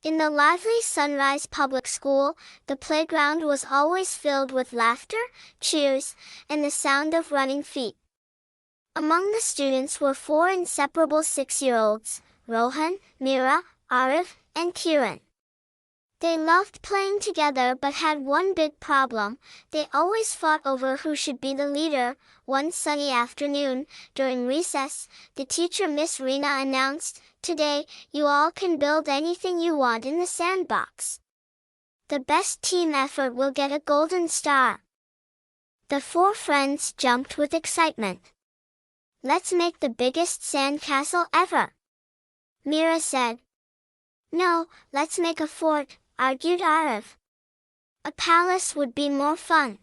In the lively Sunrise Public School, the playground was always filled with laughter, cheers, and the sound of running feet. Among the students were four inseparable 6-year-olds, Rohan, Meera, Aarav, and Kiran. They loved playing together but had one big problem. They always fought over who should be the leader. One sunny afternoon, during recess, the teacher Miss Rina announced, "Today, you all can build anything you want in the sandbox. The best team effort will get a golden star." The four friends jumped with excitement. "Let's make the biggest sandcastle ever," Meera said. "No, let's make a fort," argued Aarav. "A palace would be more fun,"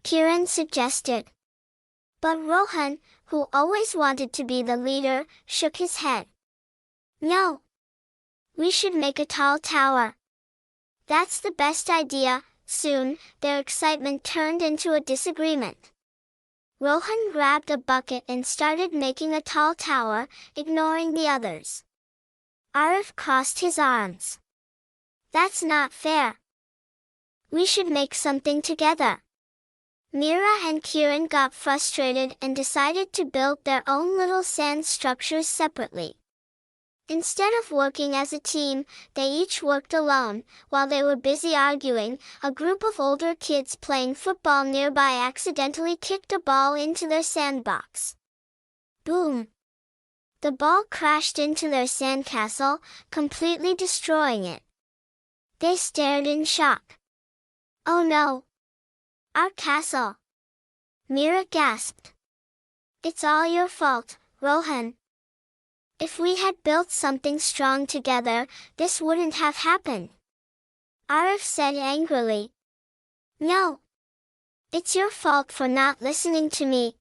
Kiran suggested. But Rohan, who always wanted to be the leader, shook his head. "No. We should make a tall tower." "That's the best idea." Soon, their excitement turned into a disagreement. Rohan grabbed a bucket and started making a tall tower, ignoring the others. Aarav crossed his arms. "That's not fair. We should make something together." Meera and Kiran got frustrated and decided to build their own little sand structures separately. Instead of working as a team, they each worked alone. While they were busy arguing, a group of older kids playing football nearby accidentally kicked a ball into their sandbox. Boom! The ball crashed into their sandcastle, completely destroying it. They stared in shock. "Oh no! Our castle!" Meera gasped. "It's all your fault, Rohan. If we had built something strong together, this wouldn't have happened," Aarav said angrily. "No. It's your fault for not listening to me,"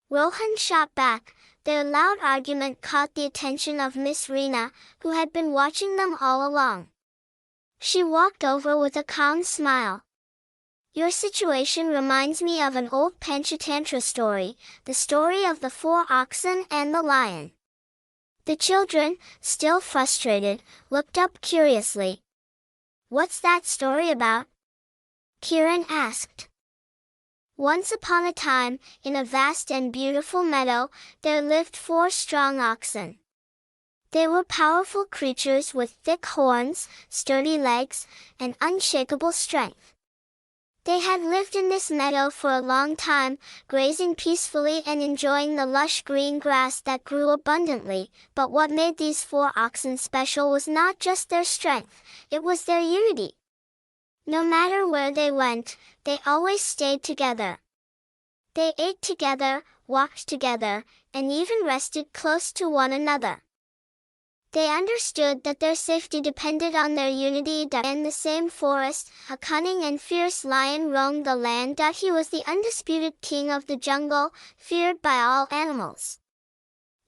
Rohan shot back. Their loud argument caught the attention of Miss Rina, who had been watching them all along. She walked over with a calm smile. "Your situation reminds me of an old Panchatantra story, the story of the 4 oxen and the lion." The children, still frustrated, looked up curiously. "What's that story about?" Kiran asked. "Once upon a time, in a vast and beautiful meadow, there lived 4 strong oxen. They were powerful creatures with thick horns, sturdy legs, and unshakable strength. They had lived in this meadow for a long time, grazing peacefully and enjoying the lush green grass that grew abundantly. But what made these 4 oxen special was not just their strength, it was their unity. No matter where they went, they always stayed together. They ate together, walked together, and even rested close to one another. They understood that their safety depended on their unity. In the same forest, a cunning and fierce lion roamed the land. He was the undisputed king of the jungle, feared by all animals.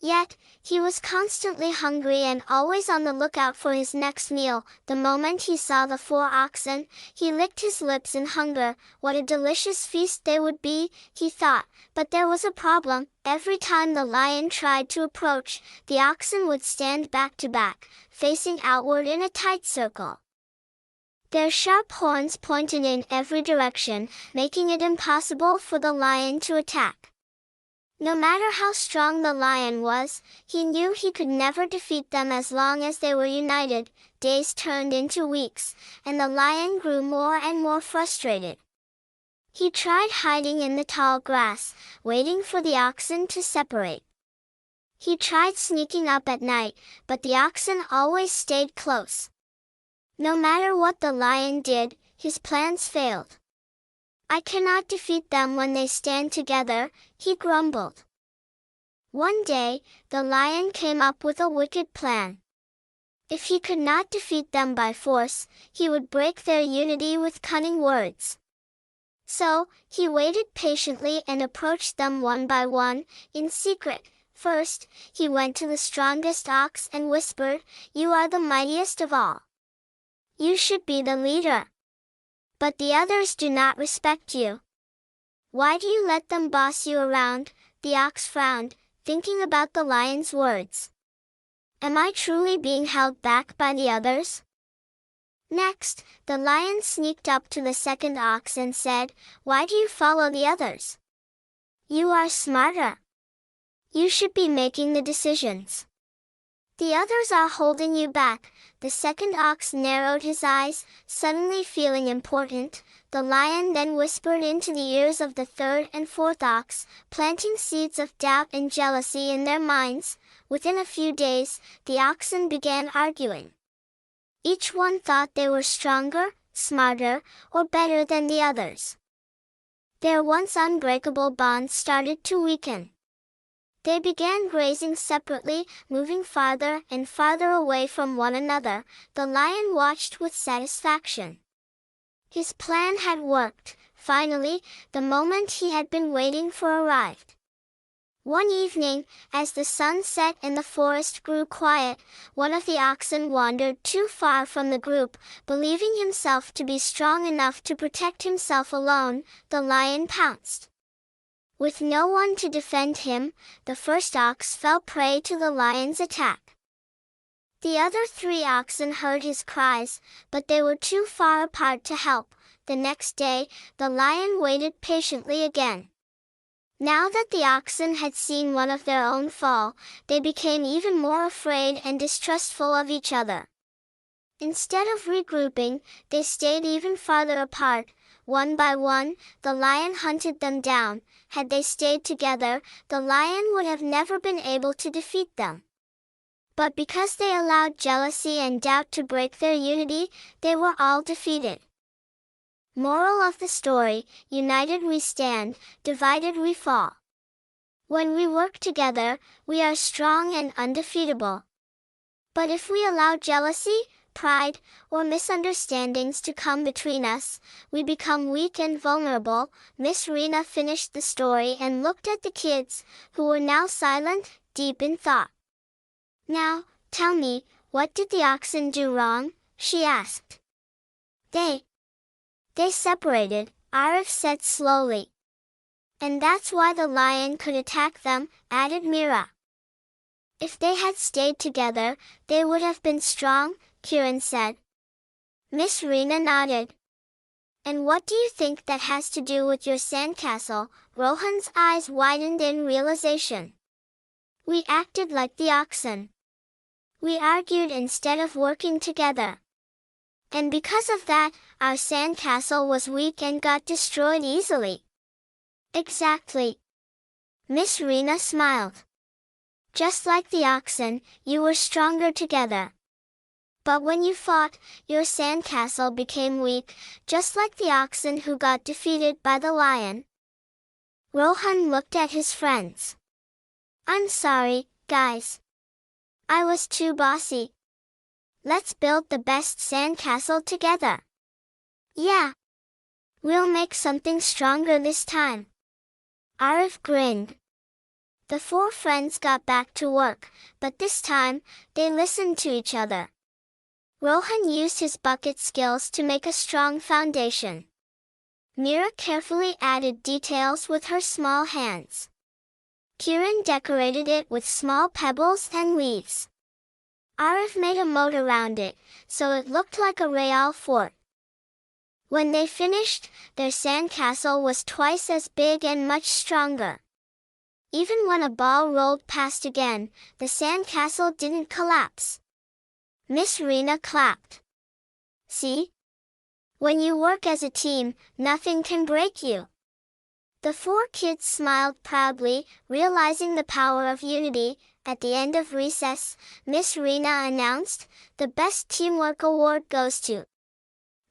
Yet, he was constantly hungry and always on the lookout for his next meal. The moment he saw the 4 oxen, he licked his lips in hunger. What a delicious feast they would be, he thought. But there was a problem. Every time the lion tried to approach, the oxen would stand back to back, facing outward in a tight circle. Their sharp horns pointed in every direction, making it impossible for the lion to attack. No matter how strong the lion was, he knew he could never defeat them as long as they were united. Days turned into weeks, and the lion grew more and more frustrated. He tried hiding in the tall grass, waiting for the oxen to separate. He tried sneaking up at night, but the oxen always stayed close. No matter what the lion did, his plans failed. "I cannot defeat them when they stand together," he grumbled. One day, the lion came up with a wicked plan. If he could not defeat them by force, he would break their unity with cunning words. So, he waited patiently and approached them one by one, in secret. First, he went to the strongest ox and whispered, "You are the mightiest of all. You should be the leader. But the others do not respect you. Why do you let them boss you around?" The ox frowned, thinking about the lion's words. Am I truly being held back by the others? Next, the lion sneaked up to the second ox and said, "Why do you follow the others? You are smarter. You should be making the decisions. The others are holding you back." The second ox narrowed his eyes, suddenly feeling important. The lion then whispered into the ears of the third and fourth ox, planting seeds of doubt and jealousy in their minds. Within a few days, the oxen began arguing. Each one thought they were stronger, smarter, or better than the others. Their once unbreakable bond started to weaken. They began grazing separately, moving farther and farther away from one another. The lion watched with satisfaction. His plan had worked. Finally, the moment he had been waiting for arrived. One evening, as the sun set and the forest grew quiet, one of the oxen wandered too far from the group. Believing himself to be strong enough to protect himself alone, the lion pounced. With no one to defend him, the first ox fell prey to the lion's attack. The other 3 oxen heard his cries, but they were too far apart to help. The next day, the lion waited patiently again. Now that the oxen had seen one of their own fall, they became even more afraid and distrustful of each other. Instead of regrouping, they stayed even farther apart. One by one, the lion hunted them down. Had they stayed together, the lion would have never been able to defeat them. But because they allowed jealousy and doubt to break their unity, they were all defeated. Moral of the story: united we stand, divided we fall. When we work together, we are strong and undefeatable. But if we allow jealousy, pride, or misunderstandings to come between us, we become weak and vulnerable. Miss Rina finished the story and looked at the kids, who were now silent, deep in thought. "Now, tell me, what did the oxen do wrong?" she asked. They separated," Aarav said slowly. "And that's why the lion could attack them," added Meera. "If they had stayed together, they would have been strong," Kiran said. Miss Rina nodded. "And what do you think that has to do with your sandcastle?" Rohan's eyes widened in realization. "We acted like the oxen. We argued instead of working together. And because of that, our sandcastle was weak and got destroyed easily." "Exactly." Miss Rina smiled. "Just like the oxen, you were stronger together. But when you fought, your sandcastle became weak, just like the oxen who got defeated by the lion." Rohan looked at his friends. "I'm sorry, guys. I was too bossy. Let's build the best sandcastle together." "Yeah. We'll make something stronger this time." Aarav grinned. The 4 friends got back to work, but this time, they listened to each other. Rohan used his bucket skills to make a strong foundation. Meera carefully added details with her small hands. Kiran decorated it with small pebbles and leaves. Aarav made a moat around it, so it looked like a royal fort. When they finished, their sandcastle was twice as big and much stronger. Even when a ball rolled past again, the sandcastle didn't collapse. Miss Rina clapped. "See? When you work as a team, nothing can break you." The 4 kids smiled proudly, realizing the power of unity. At the end of recess, Miss Rina announced, "The Best Teamwork Award goes to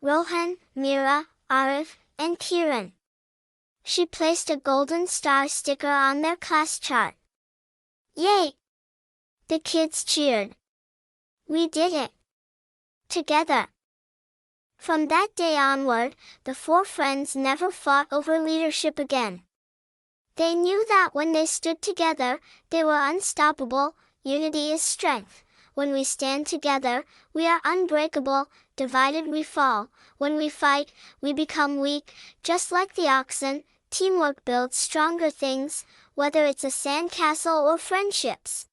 Rohan, Meera, Aarav, and Kiran." She placed a golden star sticker on their class chart. "Yay!" The kids cheered. "We did it! Together!" From that day onward, the 4 friends never fought over leadership again. They knew that when they stood together, they were unstoppable. Unity is strength. When we stand together, we are unbreakable. Divided we fall. When we fight, we become weak. Just like the oxen, teamwork builds stronger things, whether it's a sandcastle or friendships.